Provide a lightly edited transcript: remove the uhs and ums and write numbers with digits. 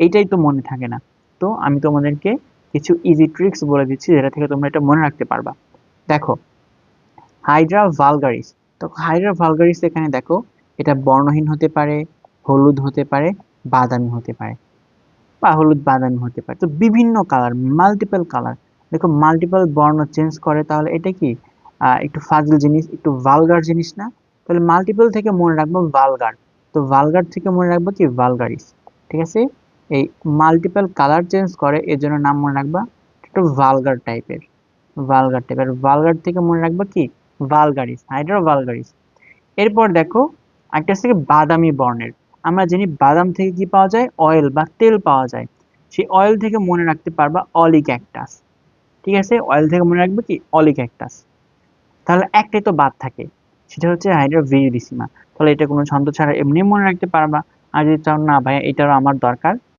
এইটাই তো মনে থাকে না। তো আমি তোমাদেরকে কিছু ইজি ট্রিক্স বলে দিচ্ছি যেটা থেকে তোমরা এটা মনে রাখতে পারবা। দেখো, হাইড্রা ভালগারিস। তো হাইড্রা ভালগারিস এখানে দেখো, এটা বর্ণহীন হতে পারে, হলুদ হতে পারে, বাদামি হতে পারে, বা হলুদ বাদামি হতে পারে। তো বিভিন্ন কালার, মাল্টিপল কালার। দেখো মাল্টিপল বর্ণ চেঞ্জ করে, তাহলে এটা কি একটু ফাজিল জিনিস, একটু ভালগার জিনিস না? তাহলে মাল্টিপল থেকে মনে রাখবো ভালগার। তো ভালগার থেকে মনে রাখবো কি ভালগারিস। ঠিক আছে? এই মাল্টিপল কালার চেঞ্জ করে এর জন্য নাম মনে রাখবা একটু ভালগার টাইপের। ভালগার টাইপের, ভালগার থেকে মনে রাখবা কি ভালগারিস, হাইড্রা ভালগারিস। এরপর দেখো, একটা হচ্ছে বাদামি বর্ণের। আমরা জানি বাদাম থেকে কি পাওয়া যায়, অয়েল বা তেল পাওয়া যায়। সেই অয়েল থেকে মনে রাখতে পারবা অলিক্যাকটাস। ঠিক আছে, অয়েল থেকে মনে রাখবে কি অলিক্যাকটাস। তাহলে একটাই তো বাদ থাকে, সেটা হচ্ছে হাইড্রা ভিরিডিসিমা। তাহলে এটা কোনো ছন্দ ছাড়া এমনি মনে রাখতে পারবা। আর যদি চাও না ভাই এটারও আমার দরকার,